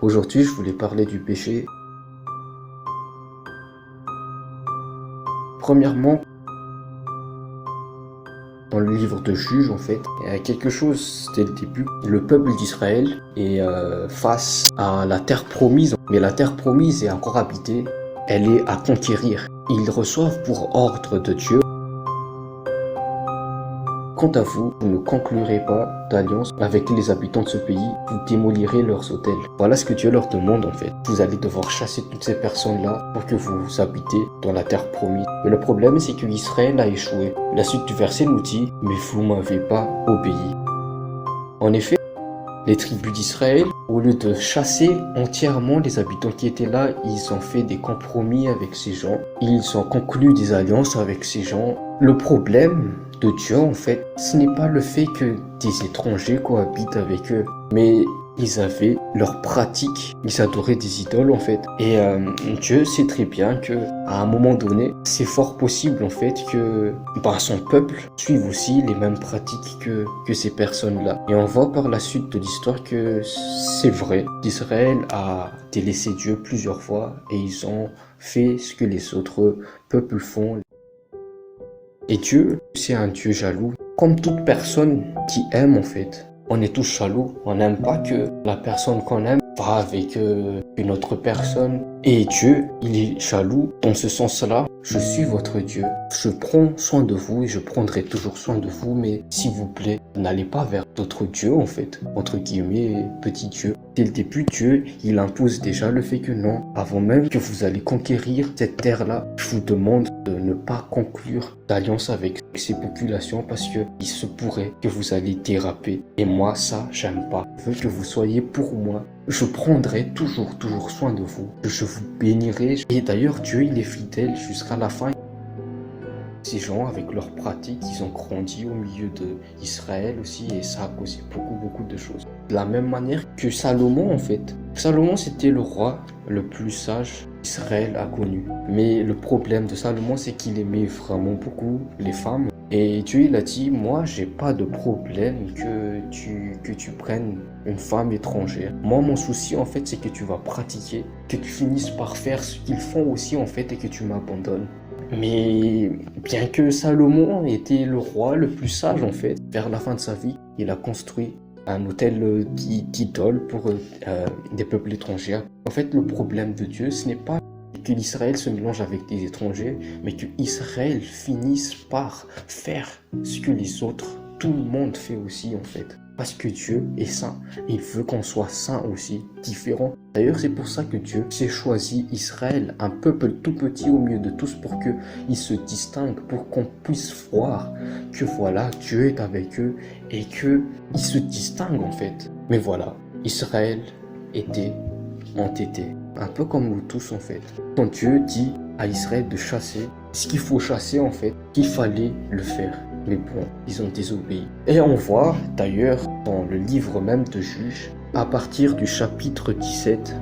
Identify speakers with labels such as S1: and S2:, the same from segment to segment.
S1: Aujourd'hui, je voulais parler du péché. Premièrement, dans le livre de Juges, en fait, il y a quelque chose dès le début. Le peuple d'Israël est face à la terre promise, mais la terre promise est encore habitée. Elle est à conquérir. Ils reçoivent pour ordre de Dieu. Quant à vous, vous ne conclurez pas d'alliance avec les habitants de ce pays, vous démolirez leurs hôtels. Voilà ce que Dieu leur demande en fait. Vous allez devoir chasser toutes ces personnes-là pour que vous habitez dans la terre promise. Mais le problème, c'est que Israël a échoué. La suite du verset nous dit, mais vous m'avez pas obéi. En effet, les tribus d'Israël, au lieu de chasser entièrement les habitants qui étaient là, ils ont fait des compromis avec ces gens. Ils ont conclu des alliances avec ces gens. Le problème de Dieu, en fait, ce n'est pas le fait que des étrangers cohabitent avec eux, mais ils avaient leurs pratiques, ils adoraient des idoles en fait. Et Dieu sait très bien que à un moment donné, c'est fort possible en fait que son peuple suive aussi les mêmes pratiques que ces personnes-là. Et on voit par la suite de l'histoire que c'est vrai. Israël a délaissé Dieu plusieurs fois et ils ont fait ce que les autres peuples font. Et Dieu, c'est un Dieu jaloux. Comme toute personne qui aime en fait. On est tous jaloux. On n'aime pas que la personne qu'on aime va avec une autre personne. Et Dieu, il est jaloux dans ce sens-là. Je suis votre Dieu. Je prends soin de vous et je prendrai toujours soin de vous. Mais s'il vous plaît, n'allez pas vers d'autres dieux en fait. Entre guillemets, petits dieux. Dès le début, Dieu, il impose déjà le fait que non, avant même que vous allez conquérir cette terre-là, je vous demande de ne pas conclure d'alliance avec ces populations parce que il se pourrait que vous allez déraper. Et moi, ça, j'aime pas. Je veux que vous soyez pour moi. Je prendrai toujours soin de vous. Je vous bénirai. Et d'ailleurs, Dieu, il est fidèle jusqu'à la fin. Ces gens, avec leurs pratiques, ils ont grandi au milieu d'Israël aussi et ça a causé beaucoup de choses. De la même manière que Salomon en fait. Salomon c'était le roi le plus sage qu'Israël a connu. Mais le problème de Salomon c'est qu'il aimait vraiment beaucoup les femmes. Et Dieu il a dit, moi j'ai pas de problème que tu prennes une femme étrangère. Moi mon souci en fait c'est que tu vas pratiquer, que tu finisses par faire ce qu'ils font aussi en fait et que tu m'abandonnes. Mais bien que Salomon était le roi le plus sage en fait, vers la fin de sa vie, il a construit un hôtel d'idole pour des peuples étrangers. En fait, le problème de Dieu, ce n'est pas que l'Israël se mélange avec des étrangers, mais que Israël finisse par faire ce que les autres, tout le monde fait aussi en fait. Parce que Dieu est saint, et il veut qu'on soit saint aussi, différent. D'ailleurs, c'est pour ça que Dieu s'est choisi Israël, un peuple tout petit au milieu de tous, pour qu'ils se distinguent, pour qu'on puisse voir que voilà, Dieu est avec eux et qu'ils se distinguent en fait. Mais voilà, Israël était entêté, un peu comme nous tous en fait. Quand Dieu dit à Israël de chasser, ce qu'il faut chasser en fait, qu'il fallait le faire. Mais bon, ils ont désobéi. Et on voit d'ailleurs dans le livre même de Juges, à partir du chapitre 17,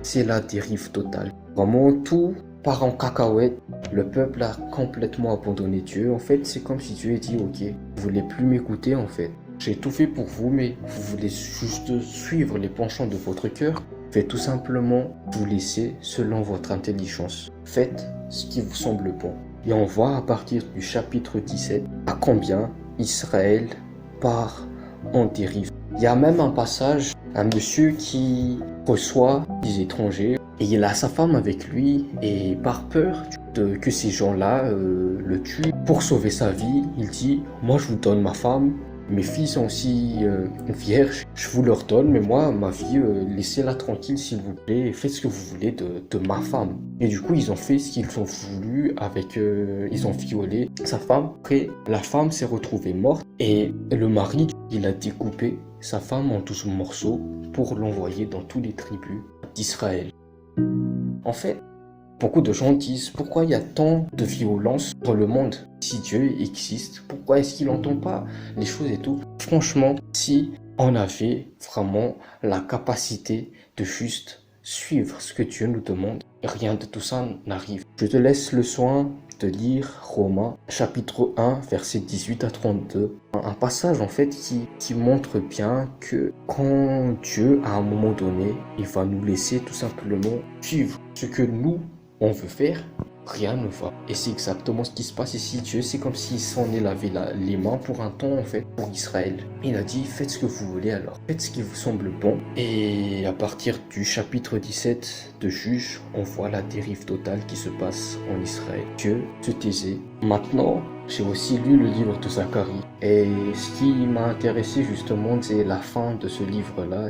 S1: c'est la dérive totale. Vraiment tout part en cacahuète. Le peuple a complètement abandonné Dieu. En fait, c'est comme si Dieu ait dit, ok, vous voulez plus m'écouter en fait. J'ai tout fait pour vous, mais vous voulez juste suivre les penchants de votre cœur. Faites tout simplement vous laisser selon votre intelligence. Faites ce qui vous semble bon. Et on voit à partir du chapitre 17 à combien Israël part en dérive. Il y a même un passage, un monsieur qui reçoit des étrangers et il a sa femme avec lui et par peur que ces gens-là le tuent, pour sauver sa vie, il dit « Moi je vous donne ma femme, mes filles sont aussi vierges, je vous leur donne, mais moi, ma vie, laissez-la tranquille s'il vous plaît, et faites ce que vous voulez de ma femme. » Et du coup, ils ont fait ce qu'ils ont voulu avec, ils ont violé sa femme. Après, la femme s'est retrouvée morte et le mari, il a découpé sa femme en 12 morceaux pour l'envoyer dans tous les tribus d'Israël. En fait, beaucoup de gens disent pourquoi il y a tant de violence dans le monde. Si Dieu existe, pourquoi est-ce qu'il n'entend pas les choses et tout? Franchement, si on avait vraiment la capacité de juste suivre ce que Dieu nous demande, rien de tout ça n'arrive. Je te laisse le soin de lire Romains chapitre 1 versets 18 à 32. Un passage en fait qui montre bien que quand Dieu à un moment donné, il va nous laisser tout simplement suivre ce que nous on veut faire, rien ne va. Et c'est exactement ce qui se passe ici. Dieu, c'est comme s'il s'en est lavé les mains pour un temps en fait pour Israël. Il a dit faites ce que vous voulez alors, faites ce qui vous semble bon. Et à partir du chapitre 17 de Juge, on voit la dérive totale qui se passe en Israël. Dieu se taisait. Maintenant, j'ai aussi lu le livre de Zacharie. Et ce qui m'a intéressé justement, c'est la fin de ce livre-là.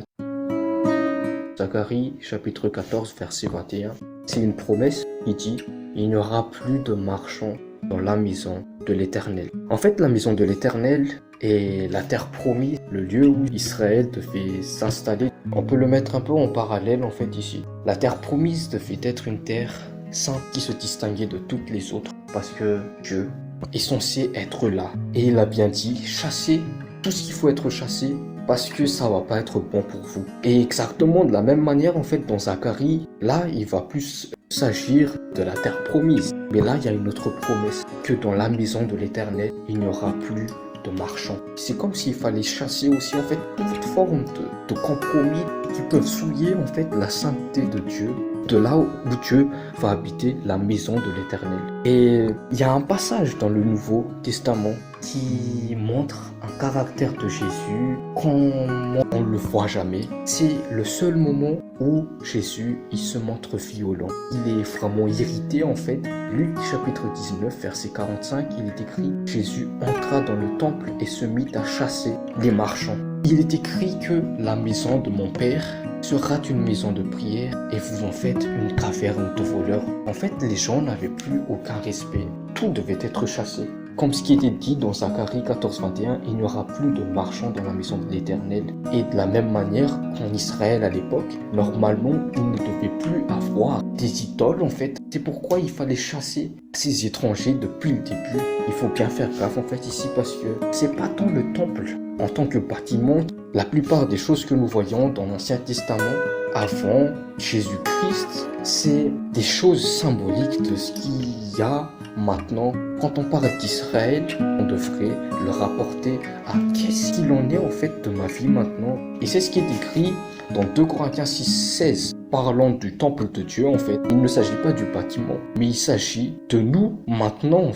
S1: Zacharie chapitre 14 verset 21. C'est une promesse qui dit « Il n'y aura plus de marchands dans la maison de l'Éternel ». En fait, la maison de l'Éternel est la terre promise, le lieu où Israël devait s'installer. On peut le mettre un peu en parallèle en fait ici. La terre promise devait être une terre sainte qui se distinguait de toutes les autres parce que Dieu est censé être là. Et il a bien dit « Chassez tout ce qu'il faut être chassé ». Parce que ça va pas être bon pour vous. Et exactement de la même manière, en fait, dans Zacharie, là, il va plus s'agir de la terre promise. Mais là, il y a une autre promesse, que dans la maison de l'Éternel, il n'y aura plus de marchands. C'est comme s'il fallait chasser aussi, en fait, toute forme de compromis qui peuvent souiller, en fait, la sainteté de Dieu, de là où Dieu va habiter la maison de l'Éternel. Et il y a un passage dans le Nouveau Testament qui montre un caractère de Jésus qu'on ne le voit jamais. C'est le seul moment où Jésus il se montre violent. Il est vraiment irrité en fait. Luc chapitre 19 verset 45, il est écrit « Jésus entra dans le temple et se mit à chasser les marchands. Il est écrit que la maison de mon Père sera une maison de prière et vous en faites une caverne de voleurs. » En fait, les gens n'avaient plus aucun respect. Tout devait être chassé. Comme ce qui était dit dans Zacharie 14:21, il n'y aura plus de marchands dans la maison de l'Éternel. Et de la même manière qu'en Israël à l'époque, normalement, il ne devait plus avoir des idoles en fait. C'est pourquoi il fallait chasser ces étrangers depuis le début. Il faut bien faire gaffe en fait ici parce que c'est pas tant le temple en tant que bâtiment. La plupart des choses que nous voyons dans l'Ancien Testament avant Jésus-Christ, c'est des choses symboliques de ce qu'il y a maintenant. Quand on parle d'Israël, on devrait le rapporter à qu'est-ce qu'il en est en fait de ma vie maintenant. Et c'est ce qui est écrit dans 2 Corinthiens 6:16, parlant du temple de Dieu en fait. Il ne s'agit pas du bâtiment, mais il s'agit de nous maintenant.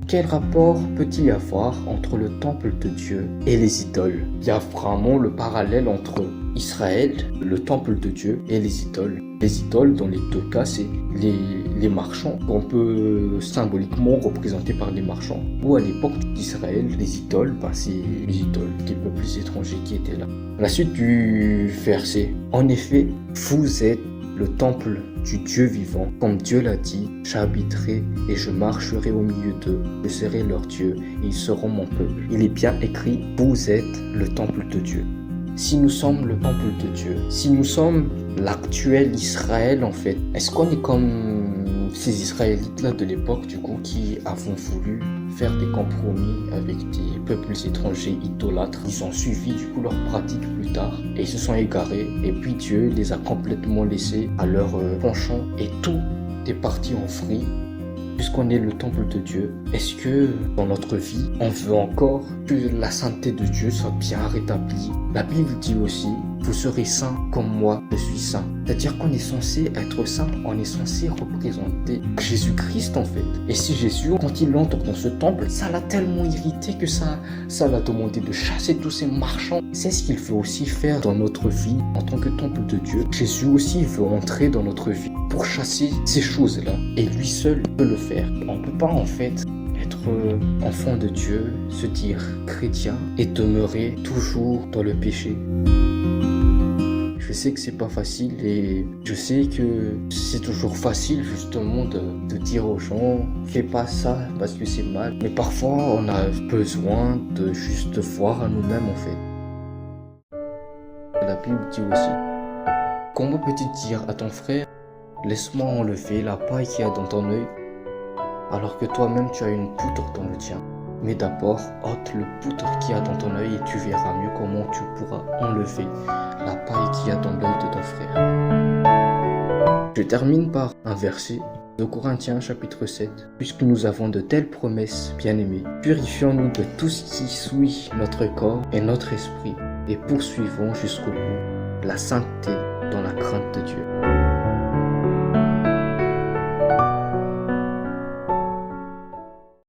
S1: Quel rapport peut-il y avoir entre le temple de Dieu et les idoles? Il y a vraiment le parallèle entre Israël, le temple de Dieu, et les idoles. Les idoles, dans les deux cas, c'est les marchands, qu'on peut symboliquement représenter par les marchands. Ou à l'époque d'Israël, les idoles, c'est les idoles des peuples étrangers qui étaient là. La suite du verset. En effet, vous êtes le temple du Dieu vivant. Comme Dieu l'a dit, j'habiterai et je marcherai au milieu d'eux. Je serai leur Dieu et ils seront mon peuple. Il est bien écrit, vous êtes le temple de Dieu. Si nous sommes le temple de Dieu, si nous sommes l'actuel Israël en fait, est-ce qu'on est comme ces Israélites-là de l'époque du coup qui avons voulu faire des compromis avec des peuples étrangers idolâtres? Ils ont suivi du coup leurs pratiques plus tard et ils se sont égarés et puis Dieu les a complètement laissés à leur penchant et tout est parti en vrille. Puisqu'on est le temple de Dieu, est-ce que dans notre vie, on veut encore que la sainteté de Dieu soit bien rétablie? La Bible dit aussi, vous serez saints comme moi, je suis saint. C'est-à-dire qu'on est censé être saint, on est censé représenter Jésus-Christ en fait. Et si Jésus, quand il entre dans ce temple, ça l'a tellement irrité que ça l'a demandé de chasser tous ces marchands. C'est ce qu'il veut aussi faire dans notre vie en tant que temple de Dieu. Jésus aussi veut entrer dans notre vie pour chasser ces choses-là. Et lui seul peut le faire. On ne peut pas en fait être enfant de Dieu, se dire chrétien et demeurer toujours dans le péché. Je sais que c'est pas facile et je sais que c'est toujours facile justement de dire aux gens fais pas ça parce que c'est mal. Mais parfois on a besoin de juste voir à nous-mêmes en fait. La Bible dit aussi, comment peux-tu dire à ton frère laisse-moi enlever la paille qu'il y a dans ton œil alors que toi-même tu as une poutre dans le tien. Mais d'abord, ôte le poutre qu'il y a dans ton œil et tu verras mieux comment tu pourras enlever la paille qu'il y a dans l'œil de ton frère. Je termine par un verset de Corinthiens chapitre 7. Puisque nous avons de telles promesses, bien-aimés, purifions-nous de tout ce qui souille notre corps et notre esprit et poursuivons jusqu'au bout la sainteté dans la crainte de Dieu.